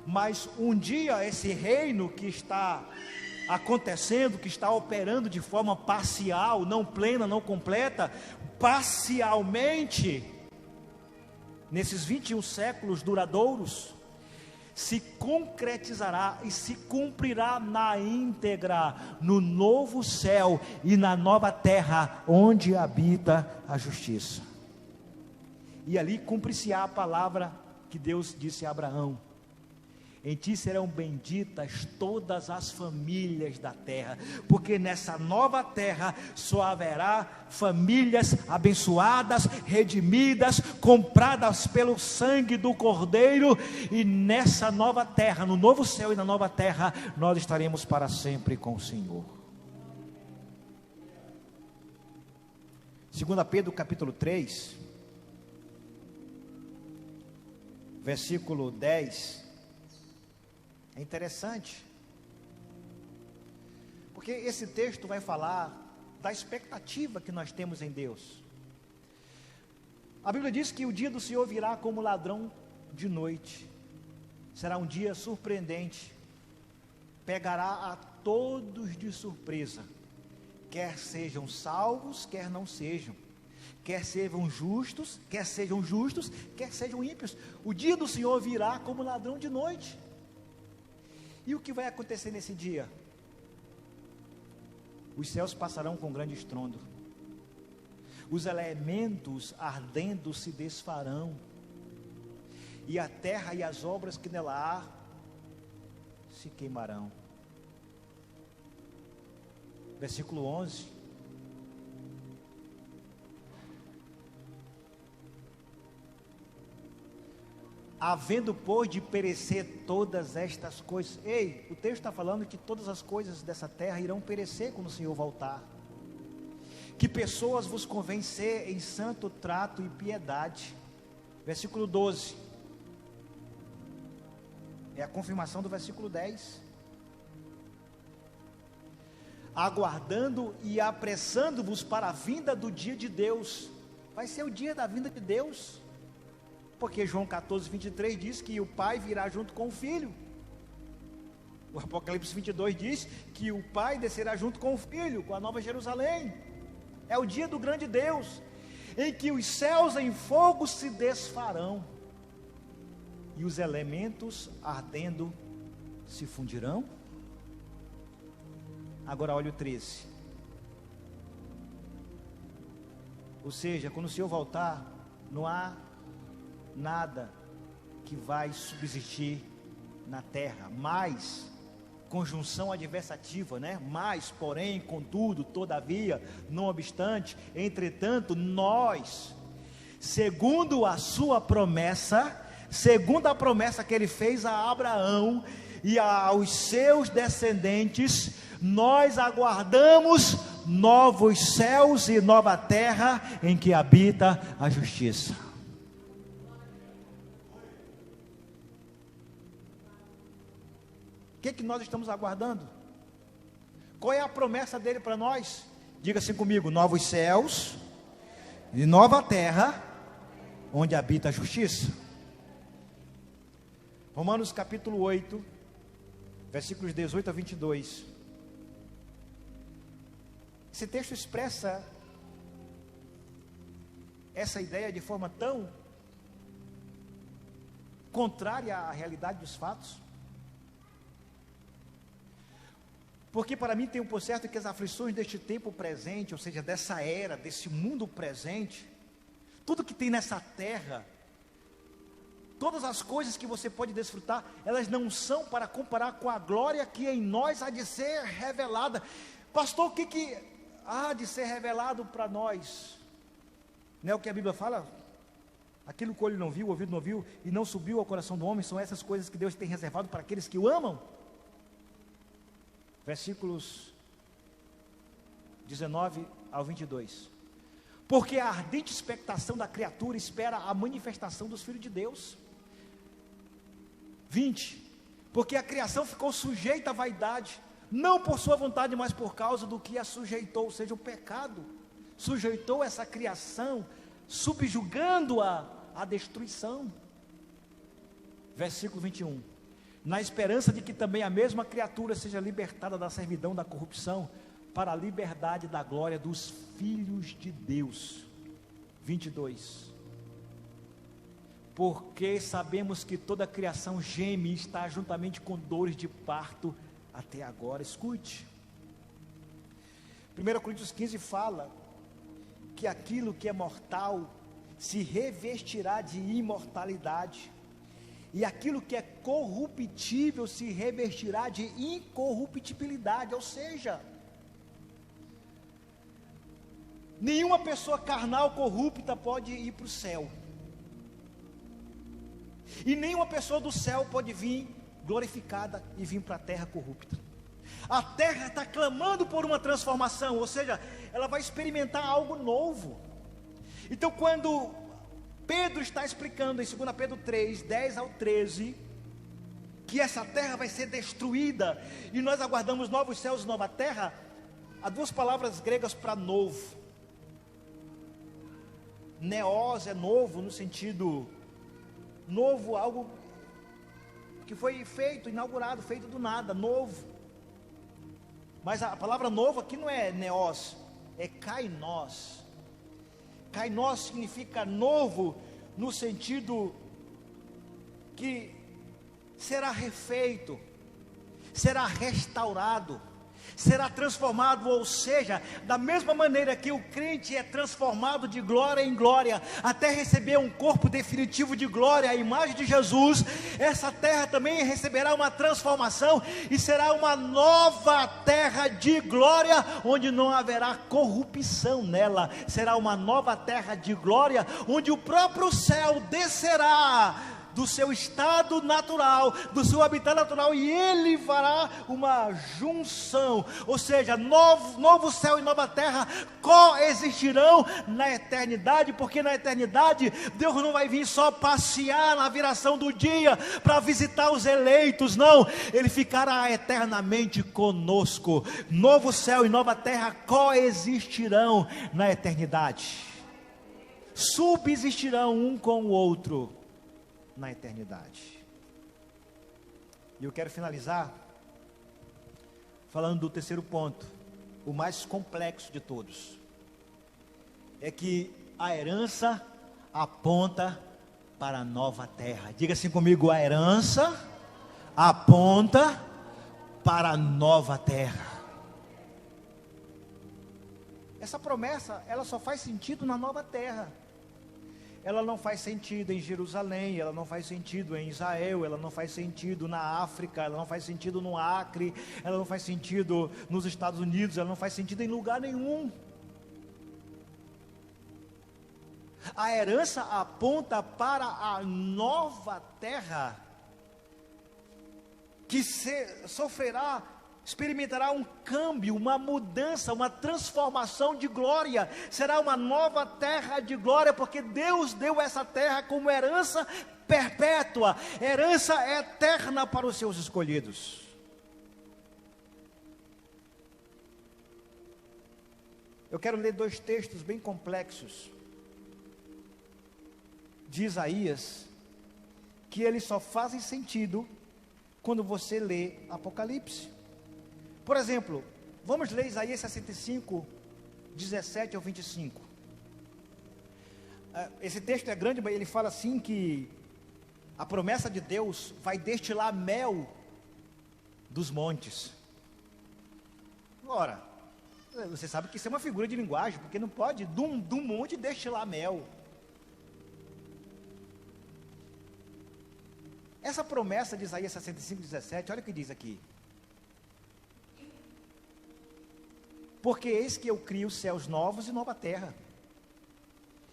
Mas um dia esse reino que está acontecendo, que está operando de forma parcial, não plena, não completa, parcialmente, nesses 21 séculos duradouros, se concretizará e se cumprirá na íntegra, no novo céu e na nova terra, onde habita a justiça. E ali cumpre-se-á a palavra que Deus disse a Abraão: em ti serão benditas todas as famílias da terra, porque nessa nova terra só haverá famílias abençoadas, redimidas, compradas pelo sangue do Cordeiro, e nessa nova terra, no novo céu e na nova terra, nós estaremos para sempre com o Senhor. 2 Pedro capítulo 3, versículo 10, é interessante, porque esse texto vai falar da expectativa que nós temos em Deus. A Bíblia diz que o dia do Senhor virá como ladrão de noite. Será um dia surpreendente, pegará a todos de surpresa, quer sejam salvos, quer não sejam, quer sejam justos, quer sejam ímpios. O dia do Senhor virá como ladrão de noite. E o que vai acontecer nesse dia? Os céus passarão com grande estrondo, os elementos ardendo se desfarão, e a terra e as obras que nela há se queimarão. Versículo 11. Havendo, pois, de perecer todas estas coisas. Ei, o texto está falando que todas as coisas dessa terra irão perecer quando o Senhor voltar. Que pessoas vos convém ser em santo trato e piedade. Versículo 12. É a confirmação do versículo 10. Aguardando e apressando-vos para a vinda do dia de Deus. Vai ser o dia da vinda de Deus. Porque João 14, 23 diz que o Pai virá junto com o Filho. O Apocalipse 22 diz que o Pai descerá junto com o Filho, com a Nova Jerusalém. É o dia do grande Deus, em que os céus em fogo se desfarão, e os elementos ardendo se fundirão. Agora olha o 13. Ou seja, quando o Senhor voltar, não há nada que vai subsistir na terra, mas conjunção adversativa, né? Mas, porém, contudo, todavia, não obstante, entretanto, nós, segundo a sua promessa, segundo a promessa que ele fez a Abraão e aos seus descendentes, nós aguardamos novos céus e nova terra em que habita a justiça. O que nós estamos aguardando? Qual é a promessa dele para nós? Diga assim comigo: novos céus e nova terra onde habita a justiça. Romanos capítulo 8, versículos 18 a 22. Esse texto expressa essa ideia de forma tão contrária à realidade dos fatos. Porque para mim tem um por certo que as aflições deste tempo presente, ou seja, dessa era, desse mundo presente, tudo que tem nessa terra, todas as coisas que você pode desfrutar, elas não são para comparar com a glória que em nós há de ser revelada. Pastor, o que há de ser revelado para nós? Não é o que a Bíblia fala? Aquilo que o olho não viu, o ouvido não viu e não subiu ao coração do homem, são essas coisas que Deus tem reservado para aqueles que o amam. Versículos 19 ao 22. Porque a ardente expectação da criatura espera a manifestação dos filhos de Deus. 20. Porque a criação ficou sujeita à vaidade, não por sua vontade, mas por causa do que a sujeitou, ou seja, o pecado sujeitou essa criação, subjugando-a à destruição. Versículo 21. Na esperança de que também a mesma criatura seja libertada da servidão da corrupção, para a liberdade da glória dos filhos de Deus. 22. Porque sabemos que toda a criação geme e está juntamente com dores de parto até agora. Escute. 1 Coríntios 15 fala que aquilo que é mortal se revestirá de imortalidade, e aquilo que é corruptível se revestirá de incorruptibilidade. Ou seja, nenhuma pessoa carnal corrupta pode ir para o céu, e nenhuma pessoa do céu pode vir glorificada e vir para a terra corrupta. A terra está clamando por uma transformação, ou seja, ela vai experimentar algo novo. Então, quando Pedro está explicando em 2 Pedro 3, 10 ao 13, que essa terra vai ser destruída, e nós aguardamos novos céus e nova terra, há duas palavras gregas para novo. Neos é novo, no sentido novo, algo que foi feito, inaugurado, feito do nada, novo. Mas a palavra novo aqui não é neos, é kainos. Kainos significa novo, no sentido que será refeito, será restaurado, será transformado. Ou seja, da mesma maneira que o crente é transformado de glória em glória, até receber um corpo definitivo de glória, a imagem de Jesus, essa terra também receberá uma transformação, e será uma nova terra de glória, onde não haverá corrupção nela. Será uma nova terra de glória, onde o próprio céu descerá do seu estado natural, do seu habitat natural, e ele fará uma junção, ou seja, novo céu e nova terra coexistirão na eternidade, porque na eternidade Deus não vai vir só passear na viração do dia para visitar os eleitos, não, ele ficará eternamente conosco. Novo céu e nova terra coexistirão na eternidade, subsistirão um com o outro na eternidade. E eu quero finalizar falando do terceiro ponto, o mais complexo de todos. É que a herança aponta para a nova terra. Diga assim comigo: a herança aponta para a nova terra. Essa promessa, ela só faz sentido na nova terra. ela não faz sentido em Jerusalém, ela não faz sentido em Israel, ela não faz sentido na África, ela não faz sentido no Acre, ela não faz sentido nos Estados Unidos, ela não faz sentido em lugar nenhum. A herança aponta para a nova terra, que sofrerá, experimentará um câmbio, uma mudança, uma transformação de glória. Será uma nova terra de glória, porque Deus deu essa terra como herança perpétua, herança eterna para os seus escolhidos. Eu quero ler 2 textos bem complexos de Isaías, que eles só fazem sentido quando você lê Apocalipse. Por exemplo, vamos ler Isaías 65, 17 ao 25. Esse texto é grande, mas ele fala assim que a promessa de Deus vai destilar mel dos montes. Ora, você sabe que isso é uma figura de linguagem, porque não pode do monte destilar mel. Essa promessa de Isaías 65, 17, olha o que diz aqui. Porque eis que eu crio céus novos e nova terra,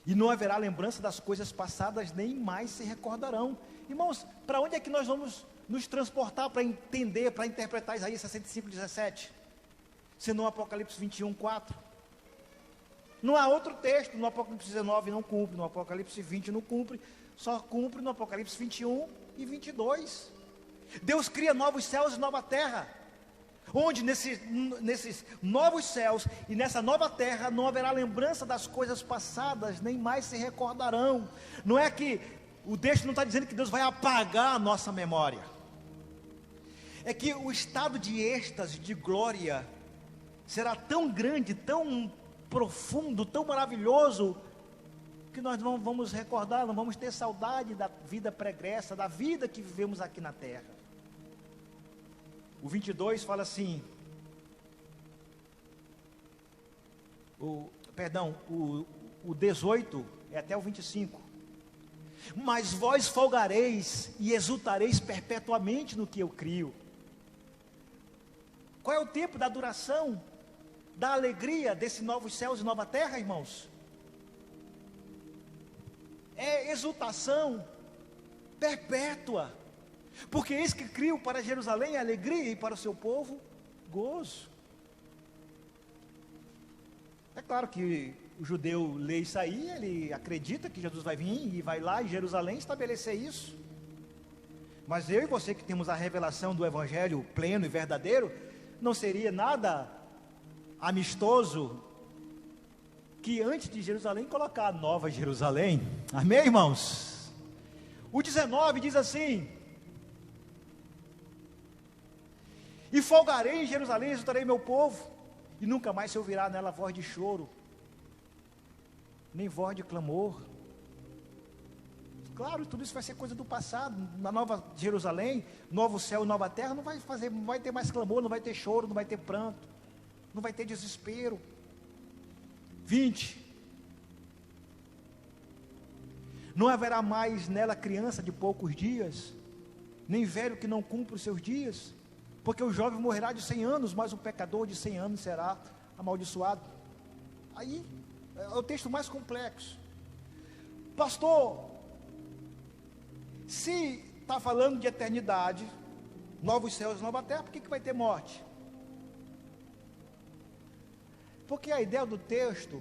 e não haverá lembrança das coisas passadas, nem mais se recordarão. Irmãos, para onde é que nós vamos nos transportar para entender, para interpretar Isaías 65, 17? Senão Apocalipse 21, 4. Não há outro texto. No Apocalipse 19 não cumpre, no Apocalipse 20 não cumpre, só cumpre no Apocalipse 21 e 22. Deus cria novos céus e nova terra, onde nesses novos céus e nessa nova terra não haverá lembrança das coisas passadas, nem mais se recordarão. Não é que o texto não está dizendo que Deus vai apagar a nossa memória, é que o estado de êxtase, de glória, será tão grande, tão profundo, tão maravilhoso, que nós não vamos recordar, não vamos ter saudade da vida pregressa, da vida que vivemos aqui na terra. O 22 fala assim, o 18 é até o 25. Mas vós folgareis e exultareis perpetuamente no que eu crio. Qual é o tempo da duração da alegria desses novos céus e nova terra, irmãos? É exultação perpétua, porque eis que crio para Jerusalém alegria e para o seu povo gozo. É claro que o judeu lê isso aí, ele acredita que Jesus vai vir e vai lá em Jerusalém estabelecer isso. Mas eu e você que temos a revelação do Evangelho pleno e verdadeiro, não seria nada amistoso que antes de Jerusalém colocar a nova Jerusalém. Amém, irmãos? O 19 diz assim: e folgarei em Jerusalém, exultarei meu povo, e nunca mais se ouvirá nela voz de choro, nem voz de clamor. Claro, tudo isso vai ser coisa do passado. Na nova Jerusalém, novo céu e nova terra, não vai ter mais clamor, não vai ter choro, não vai ter pranto, não vai ter desespero. 20. Não haverá mais nela criança de poucos dias, nem velho que não cumpra os seus dias, porque o jovem morrerá de 100 anos, mas o pecador de 100 anos será amaldiçoado. Aí é o texto mais complexo. Pastor, se está falando de eternidade, novos céus e nova terra, por que vai ter morte? Porque a ideia do texto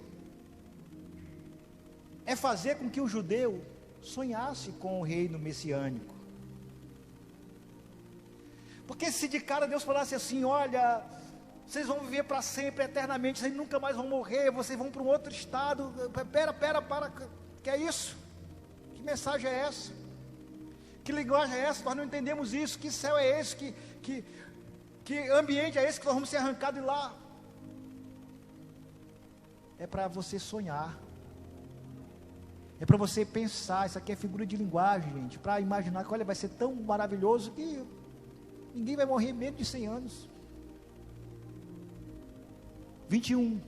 é fazer com que o judeu sonhasse com o reino messiânico. Porque se de cara Deus falasse assim: olha, vocês vão viver para sempre, eternamente, vocês nunca mais vão morrer, vocês vão para um outro estado, para, que é isso? Que mensagem é essa? Que linguagem é essa? Nós não entendemos isso. Que céu é esse? Que ambiente é esse que nós vamos ser arrancados de lá? É para você sonhar, é para você pensar. Isso aqui é figura de linguagem, gente, para imaginar que, olha, vai ser tão maravilhoso que ninguém vai morrer menos de 100 anos. 21.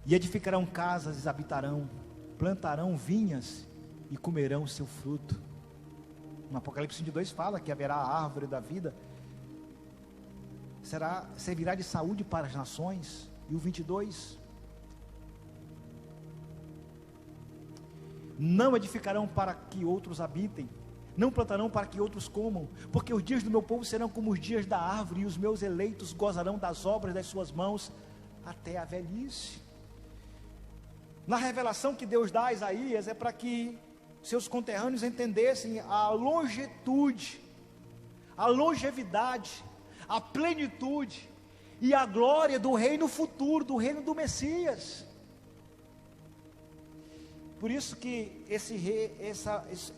E edificarão casas e habitarão, plantarão vinhas e comerão o seu fruto. No Apocalipse 22 fala que haverá a árvore da vida, servirá de saúde para as nações. E o 22, não edificarão para que outros habitem, não plantarão para que outros comam, porque os dias do meu povo serão como os dias da árvore, e os meus eleitos gozarão das obras das suas mãos até a velhice. Na revelação que Deus dá a Isaías, é para que seus conterrâneos entendessem a longitude, a longevidade, a plenitude e a glória do reino futuro, do reino do Messias. Por isso que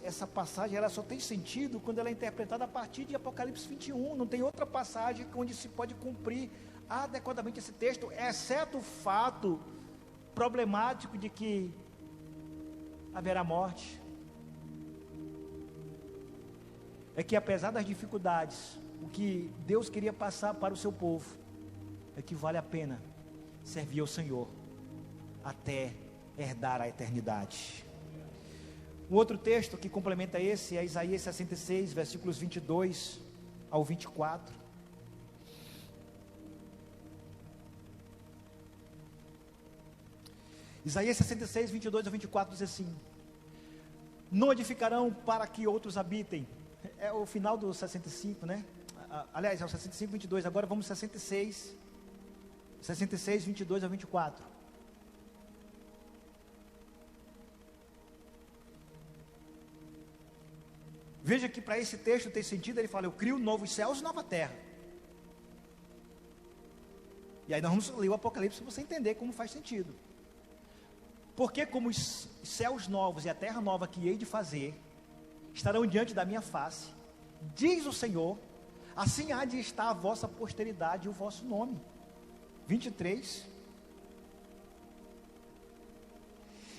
essa passagem ela só tem sentido quando ela é interpretada a partir de Apocalipse 21. Não tem outra passagem onde se pode cumprir adequadamente esse texto, exceto o fato problemático de que haverá morte. É que apesar das dificuldades, o que Deus queria passar para o seu povo é que vale a pena servir ao Senhor até herdar a eternidade. Um outro texto que complementa esse é Isaías 66, versículos 22 ao 24. Isaías 66, 22 ao 24 diz assim: não edificarão para que outros habitem. É o final do 65, né? Aliás, é o 65, 22. Agora vamos 66, 22 ao 24. Veja que para esse texto tem sentido. Ele fala: eu crio novos céus e nova terra. E aí nós vamos ler o Apocalipse para você entender como faz sentido. Porque como os céus novos e a terra nova que hei de fazer estarão diante da minha face, diz o Senhor, assim há de estar a vossa posteridade e o vosso nome. 23.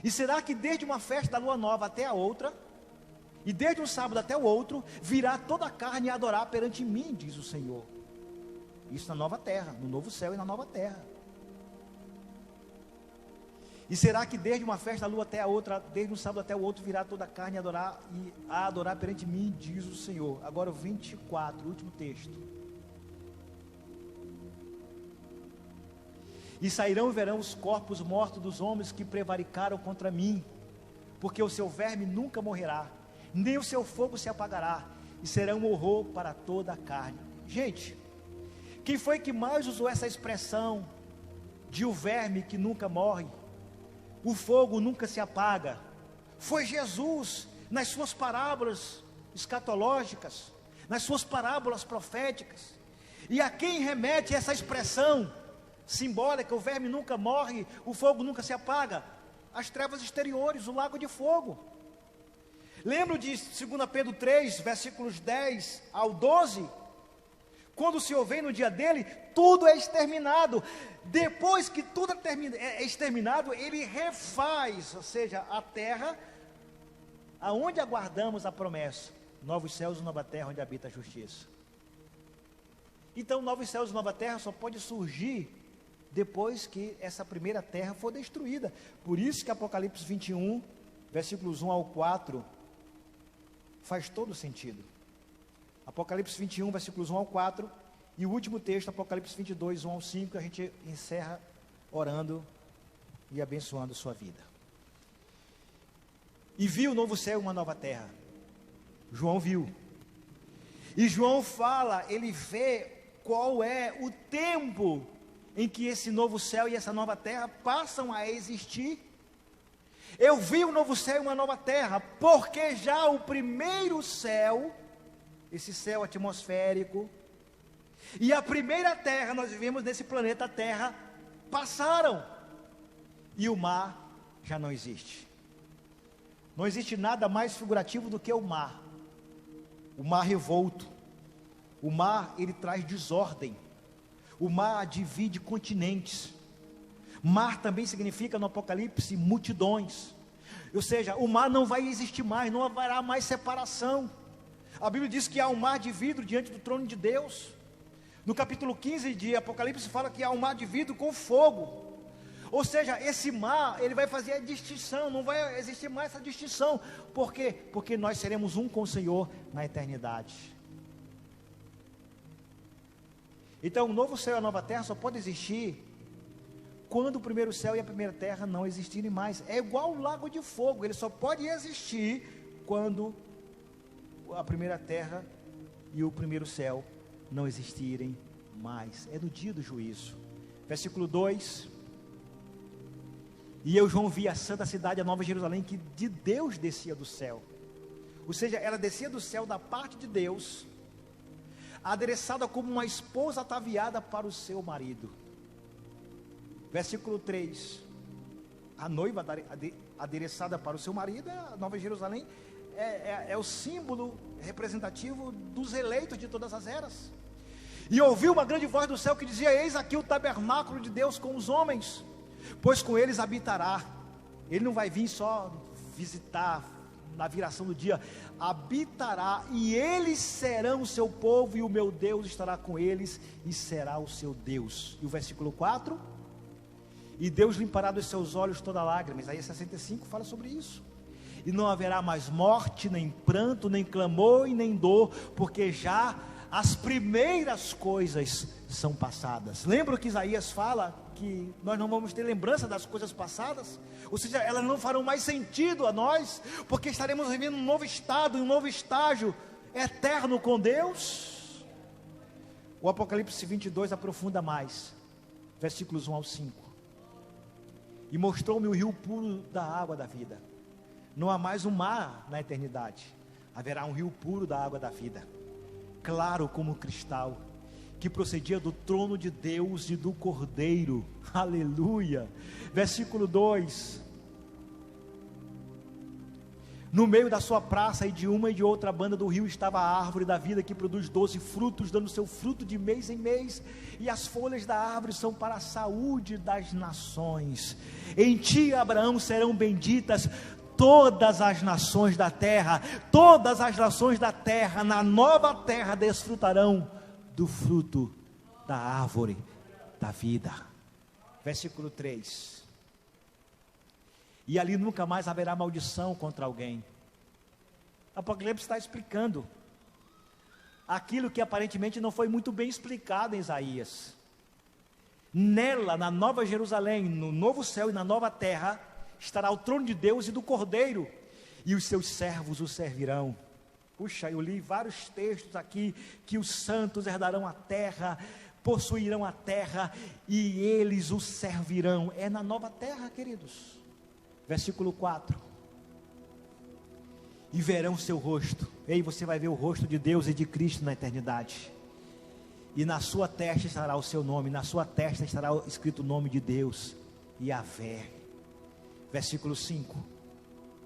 E será que desde uma festa da lua nova até a outra, e desde um sábado até o outro, virá toda a carne a adorar perante mim, diz o Senhor. Isso na nova terra, no novo céu e na nova terra. E será que desde uma festa da lua até a outra, desde um sábado até o outro, virá toda a carne a adorar perante mim, diz o Senhor. Agora o 24, o último texto. E sairão e verão os corpos mortos dos homens que prevaricaram contra mim, porque o seu verme nunca morrerá, nem o seu fogo se apagará, e será um horror para toda a carne. Gente, quem foi que mais usou essa expressão de o verme que nunca morre, o fogo nunca se apaga? Foi Jesus, nas suas parábolas escatológicas, nas suas parábolas proféticas. E a quem remete essa expressão simbólica, o verme nunca morre, o fogo nunca se apaga? As trevas exteriores, o lago de fogo. Lembro de 2 Pedro 3, versículos 10 ao 12, quando o Senhor vem no dia dele, tudo é exterminado. Depois que tudo é exterminado, ele refaz, ou seja, a terra, aonde aguardamos a promessa, novos céus e nova terra, onde habita a justiça. Então, novos céus e nova terra só pode surgir depois que essa primeira terra for destruída. Por isso que Apocalipse 21, versículos 1 ao 4, faz todo sentido. Apocalipse 21, versículos 1 ao 4, e o último texto, Apocalipse 22, 1 ao 5, a gente encerra orando e abençoando sua vida. E viu o novo céu e uma nova terra. João viu. E João fala, ele vê qual é o tempo em que esse novo céu e essa nova terra passam a existir. Eu vi um novo céu e uma nova terra, porque já o primeiro céu, esse céu atmosférico, e a primeira terra, nós vivemos nesse planeta Terra, passaram, e o mar já não existe. Não existe nada mais figurativo do que o mar revolto. O mar, ele traz desordem. O mar divide continentes. Mar também significa no Apocalipse multidões. Ou seja, o mar não vai existir mais, não haverá mais separação. A Bíblia diz que há um mar de vidro diante do trono de Deus. No capítulo 15 de Apocalipse fala que há um mar de vidro com fogo. Ou seja, esse mar, ele vai fazer a distinção, não vai existir mais essa distinção. Por quê? Porque nós seremos um com o Senhor na eternidade. Então, o novo céu e a nova terra só pode existir quando o primeiro céu e a primeira terra não existirem mais. É igual o lago de fogo, ele só pode existir quando a primeira terra e o primeiro céu não existirem mais. É no dia do juízo. Versículo 2: e eu, João, vi a santa cidade, a nova Jerusalém, que de Deus descia do céu. Ou seja, ela descia do céu da parte de Deus, adereçada como uma esposa ataviada para o seu marido. Versículo 3: a noiva adereçada para o seu marido, a nova Jerusalém, é o símbolo representativo dos eleitos de todas as eras. E ouvi uma grande voz do céu que dizia: eis aqui o tabernáculo de Deus com os homens, pois com eles habitará. Ele não vai vir só visitar na viração do dia, habitará, e eles serão o seu povo, e o meu Deus estará com eles, e será o seu Deus. E o versículo 4: e Deus limpará dos seus olhos toda lágrima. Isaías 65 fala sobre isso. E não haverá mais morte, nem pranto, nem clamor e nem dor, porque já as primeiras coisas são passadas. Lembra que Isaías fala que nós não vamos ter lembrança das coisas passadas? Ou seja, elas não farão mais sentido a nós, porque estaremos vivendo um novo estado, um novo estágio eterno com Deus. O Apocalipse 22 aprofunda mais, versículos 1 ao 5. E mostrou-me o rio puro da água da vida. Não há mais um mar na eternidade, haverá um rio puro da água da vida, claro como cristal, que procedia do trono de Deus e do Cordeiro. Aleluia. Versículo 2: no meio da sua praça, e de uma e de outra banda do rio, estava a árvore da vida, que produz 12 frutos, dando seu fruto de mês em mês, e as folhas da árvore são para a saúde das nações. Em ti, Abraão, serão benditas todas as nações da terra. Todas as nações da terra, na nova terra, desfrutarão do fruto da árvore da vida. Versículo 3: e ali nunca mais haverá maldição contra alguém. Apocalipse está explicando aquilo que aparentemente não foi muito bem explicado em Isaías. Nela, na nova Jerusalém, no novo céu e na nova terra, estará o trono de Deus e do Cordeiro, e os seus servos o servirão. Puxa, eu li vários textos aqui, que os santos herdarão a terra, possuirão a terra, e eles o servirão. É na nova terra, queridos. Versículo 4: e verão seu rosto. Ei, você vai ver o rosto de Deus e de Cristo na eternidade. E na sua testa estará o seu nome, na sua testa estará escrito o nome de Deus, Yahvé. Versículo 5: